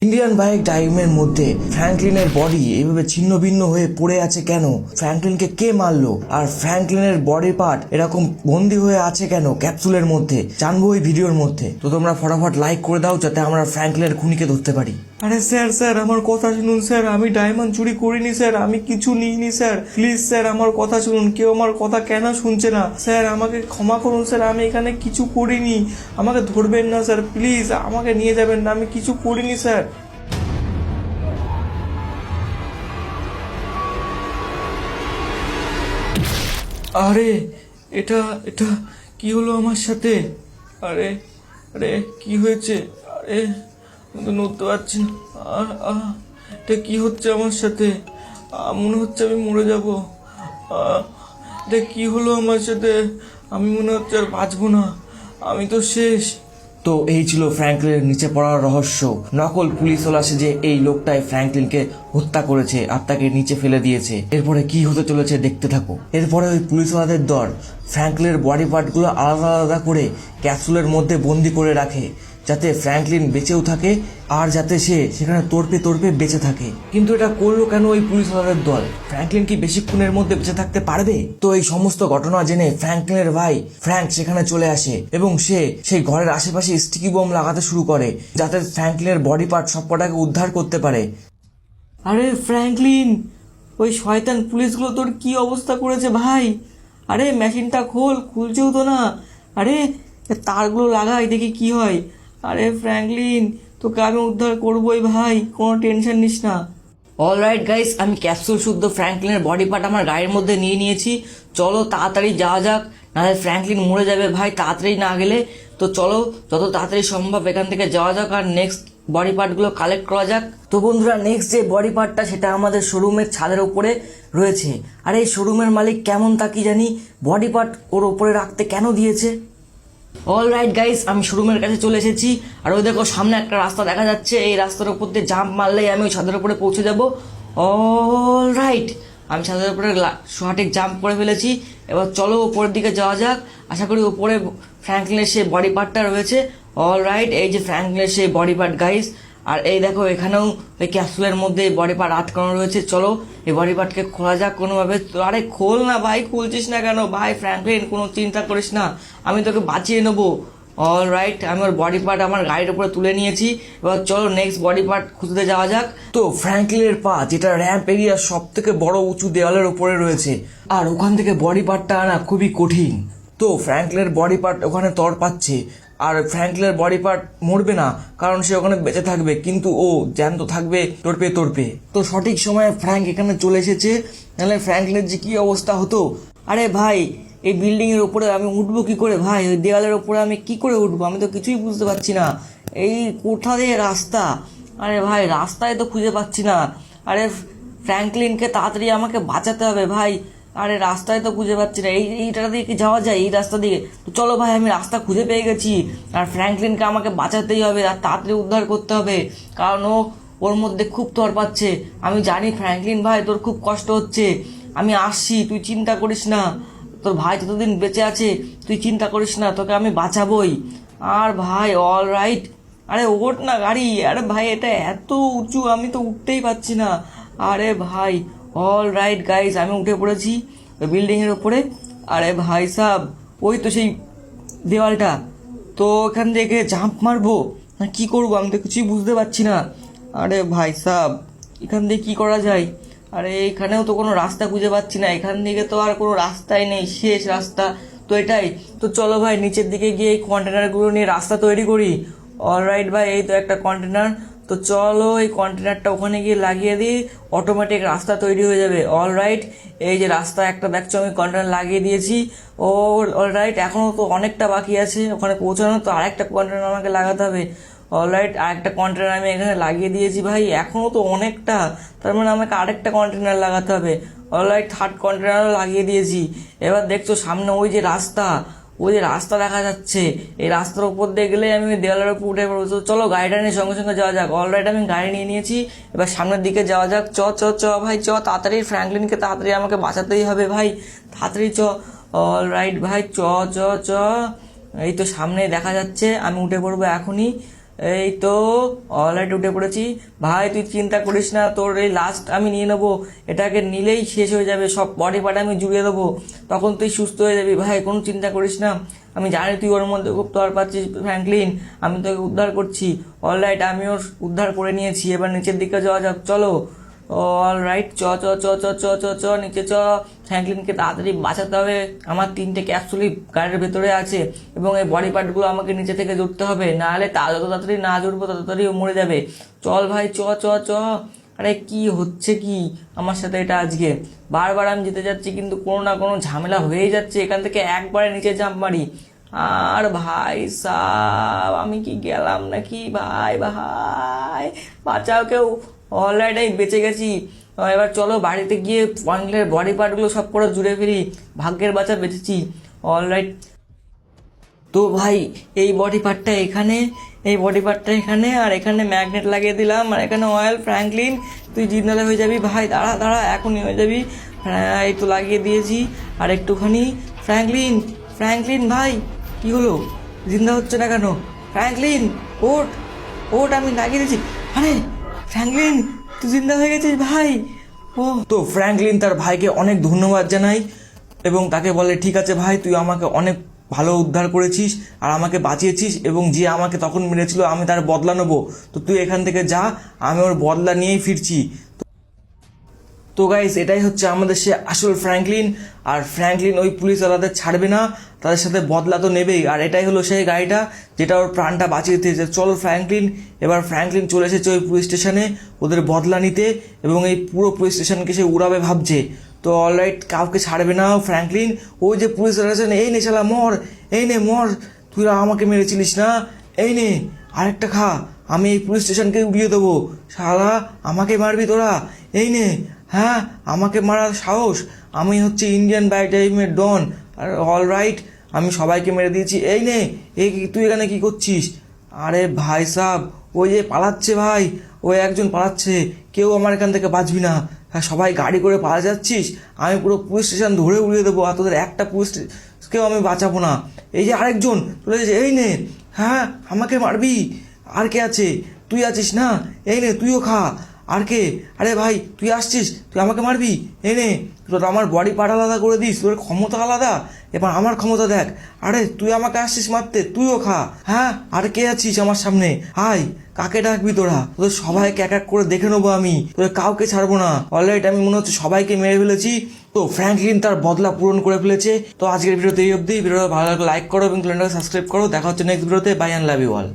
Indian bike টাইমের মধ্যে ফ্র্যাঙ্কলিনের body এইভাবে ছিন্ন ভিন্ন হয়ে পড়ে আছে কেন? ফ্র্যাঙ্কলিনকে কে মারলো? আর ফ্র্যাঙ্কলিনের বডি পার্ট এরকম বন্দি হয়ে আছে কেন ক্যাপসুলের মধ্যে? জানবো এই ভিডিওর মধ্যে। তো তোমরা ফটাফট লাইক করে দাও যাতে আমরা ফ্র্যাঙ্কলিনের খুনিকে ধরতে পারি। আরে স্যার আমার কথা শুনুন স্যার, আমি ডায়মন্ড চুরি করিনি স্যার, আমি কিছু নিইনি স্যার, প্লিজ স্যার আমার কথা শুনুন। কেউ আমার কথা কেন শুনছে না স্যার? আমাকে ক্ষমা করুন স্যার, আমি এখানে কিছু করিনি, আমাকে ধরবেন না স্যার, প্লিজ আমাকে নিয়ে যাবেন না, আমি কিছু করিনি স্যার। আরে এটা এটা কি হলো আমার সাথে? আরে আরে কি হয়েছে? আরে আমি তো নড়তে পারছি না। এটা কি হচ্ছে আমার সাথে? মনে হচ্ছে আমি মরে যাব। এটা কি হলো আমার সাথে? আমি মনে হচ্ছে আর বাঁচবো না, আমি তো শেষ। তো এই ছিল ফ্র্যাঙ্কলিনের নিচে পড়ার রহস্য। নকল পুলিশওয়ালা সেজে এই লোকটাই ফ্র্যাঙ্কলিনকে হত্যা করেছে আর তাকে নিচে ফেলে দিয়েছে। এরপরে কি হতে চলেছে দেখতে থাকো। এরপরে ওই পুলিশওয়ালাদের দল ফ্র্যাঙ্কলিনের বডি পার্টগুলো আলাদা আলাদা করে ক্যাপসুলের মধ্যে বন্দি করে রাখে, যাতে ফ্র্যাঙ্কলিন বেঁচেও থাকে আর যাতে সে সেখানে তড়পে তড়পে বেঁচে থাকে। কিন্তু এটা করলো কেন ওই পুলিশওয়ালাদের দল? ফ্র্যাঙ্কলিন কি বেশিক্ষণের মধ্যে বেঁচে থাকতে পারবে? তো এই সমস্ত ঘটনা জেনে ফ্র্যাঙ্কলিনের ভাই ফ্র্যাঙ্ক সেখানে চলে আসে এবং সে সেই ঘরের আশেপাশে স্টিকি বোম লাগাতে শুরু করে, যাতে ফ্র্যাঙ্কলিনের বডি পার্ট সবকটাকে উদ্ধার করতে পারে। আরে ফ্র্যাঙ্কলিন, ওই শয়তান পুলিশগুলো তোর কি অবস্থা করেছে ভাই? আরে মেশিনটা খুলছেও তো না। আরে তারগুলো লাগাই দেখি কি হয়। আরে ফ্র্যাঙ্কলিন, তোকে আমি উদ্ধার করবোই ভাই, কোনো টেনশন নিস না। অলরাইট গাইস, আমি ক্যাপসুল শুদ্ধ ফ্র্যাঙ্কলিনের বডি পার্ট আমার গাড়ির মধ্যে নিয়ে নিয়েছি। চলো তাড়াতাড়ি যাওয়া যাক, নাহলে ফ্র্যাঙ্কলিন মরে যাবে ভাই তাড়াতাড়ি না গেলে। তো চলো যত তাড়াতাড়ি সম্ভব এখান থেকে যাওয়া যাক আর নেক্সট বডি পার্টগুলো কালেক্ট করা যাক। তো বন্ধুরা, নেক্সট যে বডি পার্টটা সেটা আমাদের শোরুমের ছাদের উপরে রয়েছে। আর এই শোরুমের মালিক কেমন তা কি জানি, বডি পার্ট ওর উপরে রাখতে কেন দিয়েছে? অলরাইট গাইস, আমি শোরুমের কাছে চলে এসেছি। আর ওই দেখো সামনে একটা রাস্তা দেখা যাচ্ছে, এই রাস্তার উপর দিয়ে জাম্প মারলেই আমি ওই ছাদের উপরে পৌঁছে যাব। অলরাইট, আমি ছাদের উপরে সঠিক জাম্প করে ফেলেছি। এবার চলো উপরের দিকে যাওয়া যাক। আশা করি উপরে ফ্র্যাঙ্কলিনের সেই বডি পার্টটা রয়েছে। অলরাইট, এই যে ফ্র্যাঙ্কলিনের সেই বডি পার্ট গাইস। আর এই দেখো এখানেও ওই ক্যাপসুলের মধ্যে বডি পার্ট আটকানো রয়েছে। চলো এই বডি পার্টকে খোলা যাক কোনোভাবে। আরে খোল না ভাই, খুলছিস না কেন ভাই? ফ্র্যাঙ্কলিন কোনো চিন্তা করিস না, আমি তোকে বাঁচিয়ে নেবো। অলরাইট, আমি ওর বডি পার্ট আমার গাড়ির উপরে তুলে নিয়েছি। এবার চলো নেক্সট বডি পার্ট খুঁজতে যাওয়া যাক। তো ফ্র্যাঙ্কলিনের পা, যেটা র্যাম্প এরিয়ার সব থেকে বড় উঁচু দেওয়ালের উপরে রয়েছে, আর ওখান থেকে বডি পার্টটা আনা খুবই কঠিন। তো ফ্র্যাঙ্কলিনের বডি পার্ট ওখানে তড় পাচ্ছে, আর ফ্র্যাঙ্কলিনের বডি পার্ট মরবে না কারণ সে ওখানে বেঁচে থাকবে, কিন্তু ও জ্যান্ত থাকবে তড়পে তড়পে। তো সঠিক সময়ে ফ্র্যাঙ্ক এখানে চলে এসেছে, নাহলে ফ্র্যাঙ্কলিনের যে কি অবস্থা হতো। আরে ভাই, এই বিল্ডিং এর উপরে আমি উঠবো কি করে ভাই? ওই দেওয়ালের উপরে আমি কি করে উঠবো? আমি তো কিছুই বুঝতে পারছি না। এই কোথা দিয়ে রাস্তা? আরে ভাই, রাস্তায় তো খুঁজে পাচ্ছি না। আরে ফ্র্যাঙ্কলিনকে তাড়াতাড়ি আমাকে বাঁচাতে হবে ভাই। আরে রাস্তায় তো খুঁজে পাচ্ছি না। এইটা দিয়ে কি যাওয়া যায়? এই রাস্তা দিয়ে? তো চলো ভাই, আমি রাস্তা খুঁজে পেয়ে গেছি। আর ফ্র্যাঙ্কলিনকে আমাকে বাঁচাতেই হবে আর তাড়াতাড়ি উদ্ধার করতে হবে, কারণ ওর মধ্যে খুব তর পাচ্ছে। আমি জানি ফ্র্যাঙ্কলিন ভাই তোর খুব কষ্ট হচ্ছে, আমি আসছি, তুই চিন্তা করিস না। তোর ভাই যতদিন বেঁচে আছে তুই চিন্তা করিস না, তোকে আমি বাঁচাবই। আর ভাই অলরাইট, আরে ওঠ না গাড়ি। আরে ভাই এটা এত উঁচু, আমি তো উঠতেই পারছি না। আরে ভাই অলরাইট গাইস, আমি উঠে পড়েছি ওই বিল্ডিংয়ের ওপরে। আরে ভাই সাব, ওই তো সেই দেওয়ালটা। তো এখান থেকে জাম্প মারবো না কি করবো? আমি তো কিছুই বুঝতে পারছি না। আরে ভাই সাব, এখান দিয়ে কি করা যায়? আরে এখানেও তো কোনো রাস্তা খুঁজে পাচ্ছি না, এখান থেকে তো আর কোনো রাস্তাই নেই, শেষ রাস্তা তো এটাই। তো চলো ভাই নিচের দিকে গিয়ে এই কন্টেনারগুলো নিয়ে রাস্তা তৈরি করি। অলরাইট ভাই, এই তো একটা কন্টেনার। তো চলো এই কন্টেনারটা ওখানে গিয়ে লাগিয়ে দিই, অটোমেটিক রাস্তা তৈরি হয়ে যাবে। অলরাইট, এই যে রাস্তা একটা দেখছো আমি কন্টেনার লাগিয়ে দিয়েছি। ও অলরাইট, এখনও তো অনেকটা বাকি আছে ওখানে পৌঁছানো, তো আরেকটা কন্টেনার আমাকে লাগাতে হবে। অলরাইট, আরেকটা কন্টেনার আমি এখানে লাগিয়ে দিয়েছি ভাই, এখনও তো অনেকটা, তার মানে আমাকে আরেকটা কন্টেনার লাগাতে হবে। অলরাইট, থার্ড কন্টেনারও লাগিয়ে দিয়েছি। এবার দেখছো সামনে ওই যে রাস্তা, ওই যে রাস্তা দেখা যাচ্ছে, এই রাস্তার উপর দিয়ে গেলে আমি দেওয়ালের উপর উঠে পড়বো। তো চলো গাড়িটা নিয়ে সঙ্গে সঙ্গে যাওয়া যাক। অলরাইট, আমি গাড়ি নিয়ে নিয়েছি, এবার সামনের দিকে যাওয়া যাক। চ চ চ ভাই চ, তাড়াতাড়ি ফ্র্যাঙ্কলিনকে তাড়াতাড়ি আমাকে বাঁচাতেই হবে ভাই, তাড়াতাড়ি চ। অলরাইট ভাই চ চ চ, এই তো সামনে দেখা যাচ্ছে, আমি উঠে পড়বো এখনই। এই তো অলরাইট উঠে পড়েছি। ভাই তুই চিন্তা করিস না, তোর এই লাস্ট আমি নিয়ে নেবো, এটাকে নিলেই শেষ হয়ে যাবে, সব বডি পার্ট আমি জুড়িয়ে দেবো, তখন তুই সুস্থ হয়ে যাবি। ভাই কোনো চিন্তা করিস না, আমি জানি তুই ওর মধ্যে খুব তর পাচ্ছিস ফ্র্যাঙ্কলিন, আমি তোকে উদ্ধার করছি। অলরাইট আমি ওর উদ্ধার করে নিয়েছি, এবার নিচের দিকে যাওয়া যাক, চলো। অল রাইট, চ চ চ চ চ চ চ নিচে চ। ফ্র্যাঙ্কলিনকে তাড়াতাড়ি বাঁচাতে হবে, আমার 3টে ক্যাপসুলই গাড়ির ভেতরে আছে এবং এই বডি পার্টগুলো আমাকে নিচে থেকে জুড়তে হবে, নাহলে তা যত তাড়াতাড়ি না জুড়বো তত তাড়াতাড়ি ও মরে যাবে। চল ভাই, চ চ চ। আরে কি হচ্ছে কি আমার সাথে এটা আজকে? বারবার আমি যেতে যাচ্ছি কিন্তু কোনো না কোনো ঝামেলা হয়েই যাচ্ছে, এখান থেকে একবারে নিচে জাম্প মারি। আর ভাই সাব, আমি কি গেলাম নাকি? ভাই ভাই বাঁচাও কেউ। অলরাইট আমি বেঁচে গেছি। এবার চলো বাড়িতে গিয়ে ফ্র্যাঙ্কলিনের বডি পার্টগুলো সব করে জুড়ে ফেলি, ভাগ্যের বাঁচা বেঁচেছি। অলরাইট, তো ভাই এই বডি পার্টটা এখানে, এই বডি পার্টটা এখানে, আর এখানে ম্যাগনেট লাগিয়ে দিলাম, আর এখানে অয়েল। ফ্র্যাঙ্কলিন তুই জিন্দালে হয়ে যাবি ভাই, দাঁড়া দাঁড়া, এখনই হয়ে যাবি। হ্যাঁ এই তো লাগিয়ে দিয়েছি, আর একটুখানি। ফ্র্যাঙ্কলিন, ফ্র্যাঙ্কলিন ভাই কি হলো, জিন্দা হচ্ছে না কেন? ফ্র্যাঙ্কলিন ওঠ, ওঠ, আমি লাগিয়ে দিয়েছি। আরে ফ্র্যাঙ্কলিন তুই জিন্দা হয়ে গেছিস ভাই। ও তো ফ্র্যাঙ্কলিন তার ভাইকে অনেক ধন্যবাদ জানাই এবং তাকে বলে, ঠিক আছে ভাই, তুই আমাকে অনেক ভালো উদ্ধার করেছিস আর আমাকে বাঁচিয়েছিস, এবং যে আমাকে তখন মেরেছিল আমি তার বদলা নেবো, তো তুই এখান থেকে যা, আমি ওর বদলা নিয়েই ফিরছি। তো গাইস, এটাই হচ্ছে আমাদের সে আসল ফ্র্যাঙ্কলিন। আর ফ্র্যাঙ্কলিন ওই পুলিশওয়ালাদের ছাড়বে না, তাদের সাথে বদলা তো নেবেই। আর এটাই হলো সেই গাড়িটা যেটা ওর প্রাণটা বাঁচিয়ে দিয়েছে। চলো ফ্র্যাঙ্কলিন, এবার ফ্র্যাঙ্কলিন চলে এসেছে ওই পুলিশ স্টেশনে ওদের বদলা নিতে, এবং এই পুরো পুলিশ স্টেশনকে সে উড়াবে ভাবছে। তো অলরাইট, কাউকে ছাড়বে না ফ্র্যাঙ্কলিন। ওই যে পুলিশ স্টেশন, এই নে শালা মর, এই নে মর, তুই আমাকে মেরেছিলিস না, এই নে আরেকটা খা, আমি এই পুলিশ স্টেশনকে উড়িয়ে দেবো। শালা আমাকে মারবি তোরা, এই নে। হ্যাঁ, আমাকে মারার সাহস, আমি হচ্ছে ইন্ডিয়ান ব্যাটালিয়নের ডন। আর অলরাইট, আমি সবাইকে মেরে দিয়েছি। এই নে, এই তুই এখানে কি করছিস? আরে ভাই সাব, ওই যে পালাচ্ছে ভাই, ওই একজন পালাচ্ছে, কেউ আমার এখান থেকে বাঁচবি না। হ্যাঁ, সবাই গাড়ি করে পালা যাচ্ছিস, আমি পুরো পুলিশ স্টেশন ধরে উড়িয়ে দেবো, আর তোদের একটা পুলিশকেও আমি বাঁচাবো না। এই যে আরেকজন চলে এসেছে, এই নে। হ্যাঁ, আমাকে মারবি? আর কে আছে? তুই আছিস না, এই নে তুইও খা। আর কে? আরে ভাই তুই আসছিস, তুই আমাকে মারবি? এই নে, তোর আমার বডি পার্ট আলাদা করে দিস, তোর ক্ষমতা আলাদা, এবার আমার ক্ষমতা দেখ। আরে তুই আমাকে আসছিস মারতে, তুইও খা। হ্যাঁ, আর কে আছিস আমার সামনে? হাই, কাকে ডাকবি তোরা? তোদের সবাইকে এক এক করে দেখে নেবো আমি, তোদের কাউকে ছাড়বো না। অলরাইট, আমি মনে হচ্ছে সবাইকে মেরে ফেলেছি। তো ফ্র্যাঙ্কলিন তার বদলা পূরণ করে ফেলেছে। তো আজকের ভিডিওতে এই অবধি। ভিডিওটা ভালো লাগলে লাইক করো এবং চ্যানেলটাকে সাবস্ক্রাইব করো। দেখা হচ্ছে নেক্সট ভিডিওতে। Bye and love you all.